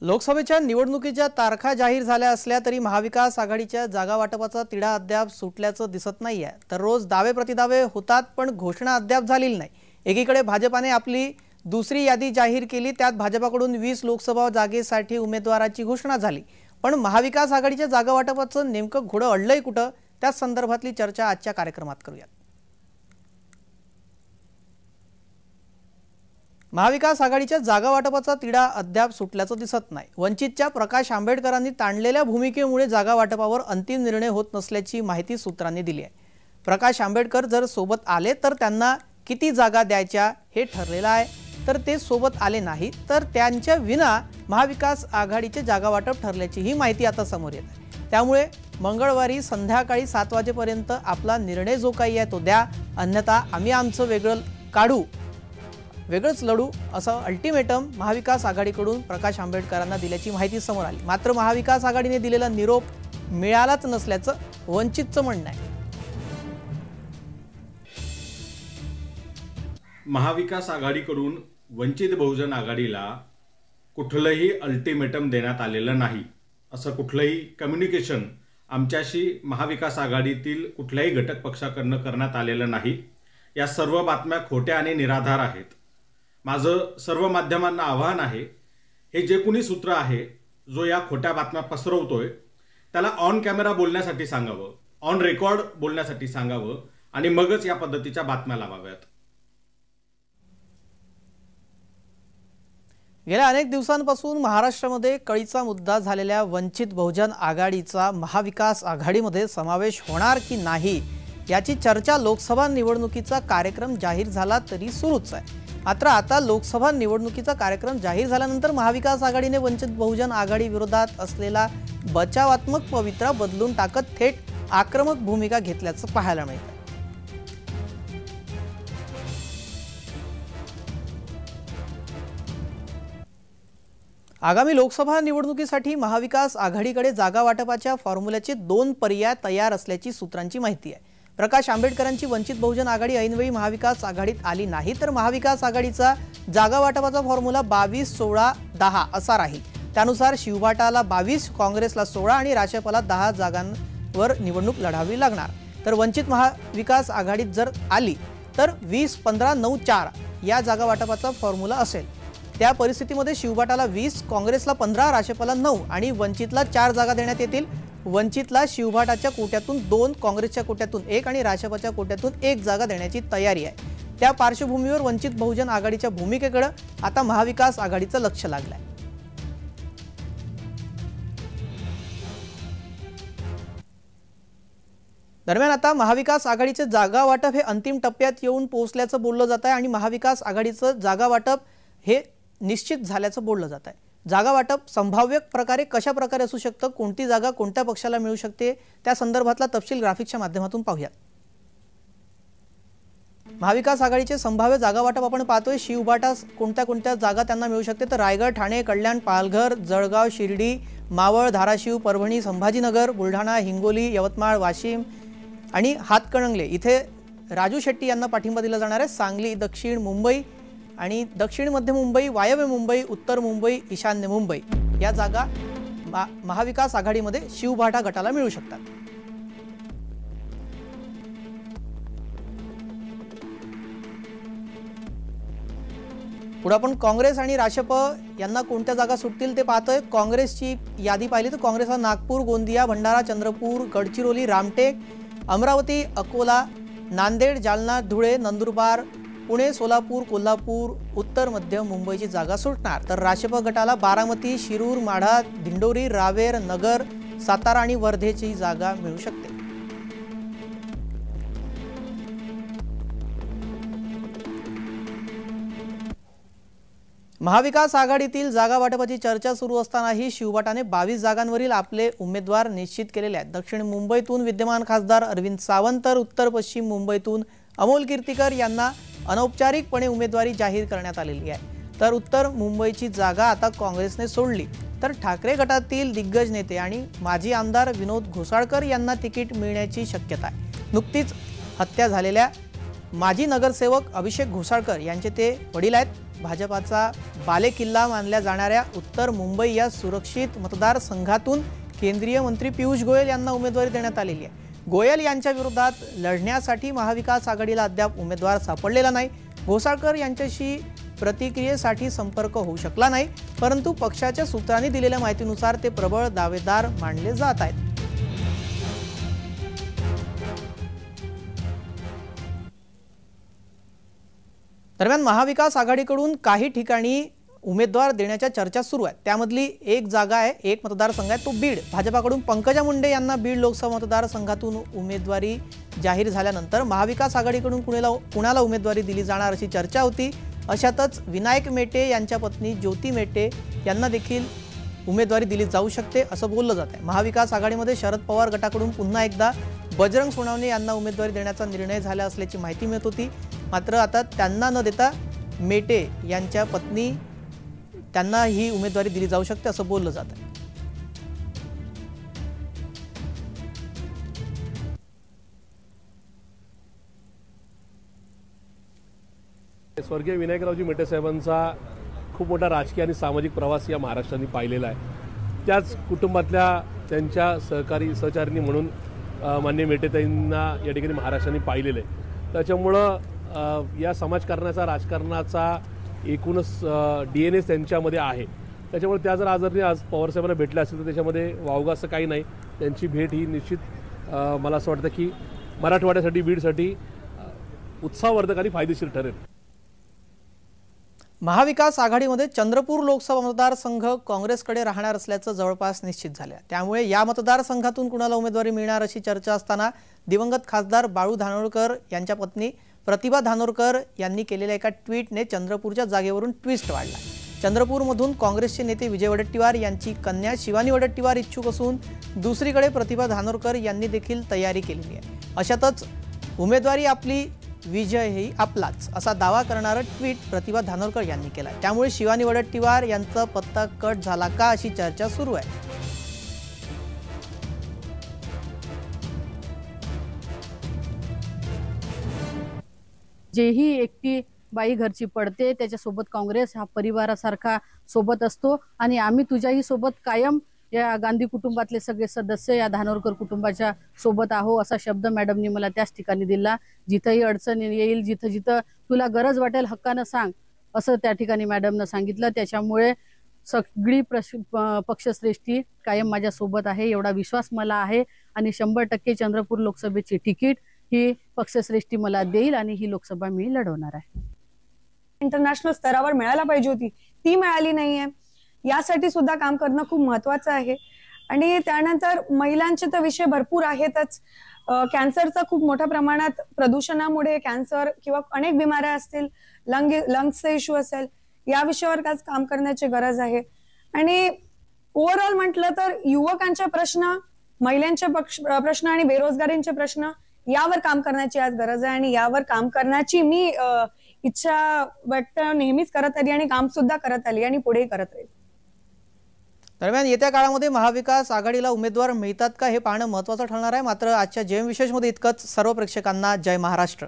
लोकसभेच्या निवडणुकीच्या तारखा जाहीर झाल्या असल्या तरी महाविकास आघाडीच्या जागा वाटपाचा तिढा अद्याप सुटल्याचं दिसत नाहीये। तर रोज दावे प्रतिदावे होतात पण घोषणा अद्याप झालेली नाही। एकीकडे भाजपाने आपली दुसरी यादी जाहीर केली, त्यात भाजपाकडून 20 लोकसभा जागेसाठी उमेदवाराची घोषणा झाली, पण महाविकास आघाडीच्या जागा वाटपाचं नेमकं घोडं अडलंय कुठं, त्या संदर्भातली चर्चा आजच्या कार्यक्रमात करूया। महाविकास आघाडीच्या जागा वाटपाचा तिढा अद्याप सुटल्याचं दिसत नाही। वंचितच्या प्रकाश आंबेडकरांनी ताणलेल्या भूमिकेमुळे जागा वाटपावर अंतिम निर्णय होत नसल्याची माहिती सूत्रांनी दिली आहे। प्रकाश आंबेडकर जर सोबत आले तर त्यांना किती जागा द्यायच्या हे ठरलेलं आहे, तर ते सोबत आले नाही तर त्यांच्या विना महाविकास आघाडीचे जागा वाटप ठरल्याची ही माहिती आता समोर येत आहे। त्यामुळे मंगळवारी संध्याकाळी 7 वाजेपर्यंत आपला निर्णय जो काही आहे तो द्या, अन्यथा आम्ही आमचं वेगळं काढू, वेगळंच लढू, असं अल्टिमेटम महाविकास आघाडीकडून प्रकाश आंबेडकरांना दिल्याची माहिती समोर आली। मात्र महाविकास आघाडीने दिलेला निरोप मिळालाच नसल्याचं वंचितचं म्हणणं आहे। महाविकास आघाडीकडून वंचित बहुजन आघाडीला कुठलंही अल्टिमेटम देण्यात आलेलं नाही, असं कुठलंही कम्युनिकेशन आमच्याशी महाविकास आघाडीतील कुठल्याही घटक पक्षाकडून करण्यात आलेलं नाही। या सर्व बातम्या खोट्या आणि निराधार आहेत। माझं सर्व माध्यमांना आव्हान आहे, हे जे कोणी सूत्र आहे जो या खोट्या बातम्या पसरवतोय त्याला ऑन कॅमेरा बोलण्यासाठी सांगावं, ऑन रेकॉर्ड बोलण्यासाठी सांगावं आणि मगच या पद्धतीच्या बातम्या लावाव्यात। गेल्या अनेक दिवसांपासून महाराष्ट्रामध्ये कळीचा मुद्दा झालेल्या वंचित बहुजन आघाडीचा महाविकास आघाडीमध्ये समावेश होणार की नाही याची चर्चा लोकसभा निवडणुकीचा कार्यक्रम जाहीर झाला तरी सुरूच आहे। मात्र आता लोकसभा निवडणुकीचा कार्यक्रम जाहीर झाल्यानंतर महाविकास आघाडीने वंचित बहुजन आघाडी विरोधात असलेला बचावात्मक पवित्रा बदलून टाकत थेट आक्रमक भूमिका घेतल्याचं पाहायला मिळतं। आगामी लोकसभा निवडणुकीसाठी महाविकास आघाडीकडे जागा वाटपाच्या फॉर्म्युल्याचे 2 पर्याय तयार असल्याची सूत्रांची माहिती आहे। प्रकाश आंबेडकरांची वंचित बहुजन आघाडी ऐनवेळी महाविकास आघाडीत आली नाही तर महाविकास आघाडीचा जागा वाटपाचा फॉर्म्युला 22-16-10 असा राहील। त्यानुसार शिवबाटाला 22, काँग्रेसला 16 आणि राशेपाला 10 जागांवर निवडणूक लढावी लागणार। तर वंचित महाविकास आघाडीत जर आली तर 20-15-9-4 या जागा वाटपाचा फॉर्म्युला असेल। त्या परिस्थितीमध्ये शिवबाटाला 20, काँग्रेसला 15, राशेपाला 9 आणि वंचितला 4 जागा देण्यात येतील। वंचितला शिवबाटाच्या कोट्यातून 2, काँग्रेसच्या कोट्यातून 1 आणि राशेपाच्या कोट्यातून 1 जागा देण्याची तयारी आहे। त्या पार्श्वभूमीवर वंचित बहुजन आघाडीच्या भूमिकेकडे आता महाविकास आघाडीचं लक्ष लागलंय। दरम्यान आता महाविकास आघाडीचे जागा वाटप हे अंतिम टप्प्यात येऊन पोहोचल्याचं बोललं जात आहे आणि महाविकास आघाडीचं जागा वाटप हे निश्चित झाल्याचं बोललं जात आहे। जागा वाटप संभाव्य प्रकारे कशा प्रकारे असू शकतं, कोणती जागा कोणत्या पक्षाला मिळू शकते, त्या संदर्भातला तपशील ग्राफिक्सच्या माध्यमातून पाहूया। महाविकास आघाडीचे संभाव्य जागा वाटप आपण पाहतोय। शिवबाटा कोणत्या जागा त्यांना मिळू शकते तर रायगड, ठाणे, कल्याण, पालघर, जळगाव, शिर्डी, मावळ, धाराशिव, परभणी, संभाजीनगर, बुलढाणा, हिंगोली, यवतमाळ, वाशिम आणि हातकणंगले इथे राजू शेट्टी यांना पाठिंबा दिला जाणार आहे। सांगली, दक्षिण मुंबई आणि दक्षिण मध्य मुंबई, वायव्य मुंबई, उत्तर मुंबई, ईशान्य मुंबई या जागा महाविकास आघाडीमध्ये शिवबाटा गटाला मिळू शकतात। पुढे आपण काँग्रेस आणि राशप यांना कोणत्या जागा सुटतील ते पाहतोय। काँग्रेसची यादी पाहिली तर काँग्रेसला नागपूर, गोंदिया, भंडारा, चंद्रपूर, गडचिरोली, रामटेक, अमरावती, अकोला, नांदेड, जालना, धुळे, नंदुरबार, पुणे, सोलापूर, कोल्हापूर, उत्तर मध्य मुंबईची जागा सुटणार। तर राशप गटाला बारामती, शिरूर, माढा, दिंडोरी, रावेर, नगर, सातारा आणि वर्धेची जागा मिळू शकते। महाविकास आघाडीतील जागा वाटपाची चर्चा सुरू असतानाही शिवबाटाने 22 जागांवरील आपले उमेदवार निश्चित केलेले आहेत। दक्षिण मुंबईतून विद्यमान खासदार अरविंद सावंत तर उत्तर पश्चिम मुंबईतून अमोल कीर्तीकर यांना अनौपचारिकपणे उमेदवारी जाहीर करण्यात आलेली आहे। तर उत्तर मुंबईची जागा आता काँग्रेसने सोडली तर ठाकरे गटातील दिग्गज नेते आणि माजी आमदार विनोद घोसाळकर यांना तिकीट मिळण्याची शक्यता आहे। नुकतीच हत्या झालेल्या माजी नगरसेवक अभिषेक घोसाळकर यांचे ते वडील आहेत। भाजपाचा बालेकिल्ला मानल्या जाणाऱ्या उत्तर मुंबई या सुरक्षित मतदारसंघातून केंद्रीय मंत्री पियुष गोयल यांना उमेदवारी देण्यात आलेली आहे। गोयल यांच्या विरोधात लढण्यासाठी महाविकास आघाडीला अद्याप उमेदवार सापडलेला नाही। घोसाळकर यांच्याशी प्रतिक्रियेसाठी संपर्क होऊ शकला नाही, परंतु पक्षाच्या सूत्रांनी दिलेल्या माहितीनुसार ते प्रबळ दावेदार मानले जात आहेत। दरम्यान महाविकास आघाडीकडून काही ठिकाणी उमेदवार देण्याच्या चर्चा सुरू आहेत। त्यामधली एक जागा आहे, एक मतदारसंघ आहे तो बीड। भाजपाकडून पंकजा मुंडे यांना बीड लोकसभा मतदारसंघातून उमेदवारी जाहीर झाल्यानंतर महाविकास आघाडीकडून कुणाला उमेदवारी दिली जाणार अशी चर्चा होती। अशातच विनायक मेटे यांच्या पत्नी ज्योती मेटे यांना देखील उमेदवारी दिली जाऊ शकते असं बोललं जात आहे। महाविकास आघाडीमध्ये शरद पवार गटाकडून पुन्हा एकदा बजरंग सोनवणे यांना उमेदवारी देण्याचा निर्णय झाला असल्याची माहिती मिळत होती। मात्र आता त्यांना न देता मेटे यांच्या पत्नी त्यांना ही उमेदवारी दिली जाऊ शकते असं बोललं जात आहे। स्वर्गीय विनायकरावजी मेटे साहेबांचा खूप मोठा राजकीय आणि सामाजिक प्रवास या महाराष्ट्राने पाहिलेला आहे। त्याच कुटुंबातल्या त्यांच्या सहचारिणी म्हणून माननीय मेटेताईंना या ठिकाणी महाराष्ट्राने पाहिलेलं आहे। त्याच्यामुळं या समाजकारणाचा राजकारणाचा एकूणच DNA त्यांच्यामध्ये आहे। त्याच्यामुळे त्या जर आज पवारसाहेबांना भेटल्या असतील तर त्याच्यामध्ये वावगं असं काही नाही। त्यांची भेट ही निश्चित मला असं वाटतं की मराठवाड्यासाठी बीडसाठी उत्साहवर्धक आणि फायदेशीर ठरेल। महाविकास आघाडीमध्ये चंद्रपूर लोकसभा मतदारसंघ काँग्रेसकडे राहणार असल्याचं जवळपास निश्चित झालं आहे। त्यामुळे या मतदारसंघातून कुणाला उमेदवारी मिळणार अशी चर्चा असताना दिवंगत खासदार बाळू धानोरकर यांच्या पत्नी प्रतिभा धानोरकर यांनी केलेल्या एका ट्विटने चंद्रपूरच्या जागेवरून ट्विस्ट वाढला। चंद्रपूरमधून काँग्रेसचे नेते विजय वडेट्टीवार यांची कन्या शिवानी वडेट्टीवार इच्छुक असून दुसरीकडे प्रतिभा धानोरकर यांनी देखील तयारी केलेली आहे। अशातच उमेदवारी आपली विजय ही आपलाच असा दावा करणारा ट्विट प्रतिभा धानोरकर यांनी केला। त्यामुळे शिवानी वडेट्टीवार यांचा पत्ता कट झाला का अशी चर्चा सुरू आहे। जेही एकटी बाई घरची पडते त्याच्यासोबत काँग्रेस हा परिवारासारखा सोबत असतो आणि आम्ही तुझ्याही सोबत कायम या गांधी कुटुंबातले सगळे सदस्य या धानोरकर कुटुंबाच्या सोबत आहो असा शब्द मॅडमनी मला त्याच ठिकाणी दिला। जिथंही अडचण येईल जिथं जिथं तुला गरज वाटेल हक्कानं सांग असं त्या ठिकाणी मॅडमनं सांगितलं। त्याच्यामुळे सगळी पक्षश्रेष्ठी कायम माझ्या सोबत आहे एवढा विश्वास मला आहे आणि 100% चंद्रपूर लोकसभेची तिकीट ही पक्षश्रेष्ठी मला देईल आणि ही लोकसभा मी लढवणार आहे। इंटरनॅशनल स्तरावर मिळायला पाहिजे होती ती मिळाली नाहीये, यासाठी सुद्धा काम करणं खूप महत्त्वाचं आहे। आणि त्यानंतर महिलांचे तर विषय भरपूर आहेतच। कॅन्सरचा खूप मोठ्या प्रमाणात प्रदूषणामुळे कॅन्सर किंवा अनेक बिमाऱ्या असतील, लंग्सचे इश्यू असेल, या विषयावर आज काम करण्याची गरज आहे। आणि ओव्हरऑल म्हटलं तर युवकांचे प्रश्न, महिलांचे प्रश्न आणि बेरोजगारीचे प्रश्न यावर काम करण्याची आज गरज आहे आणि यावर काम करण्याची मी इच्छा व्यक्त नेहमीच करत आली आणि काम सुद्धा करत आली आणि पुढेही करत राहील। दरम्यान येत्या काळामध्ये महाविकास आघाडीला उमेदवार मिळतात का हे पाहणं महत्त्वाचं ठरणार आहे। मात्र आजच्या जेम विशेषमध्ये इतकंच। सर्व प्रेक्षकांना जय महाराष्ट्र।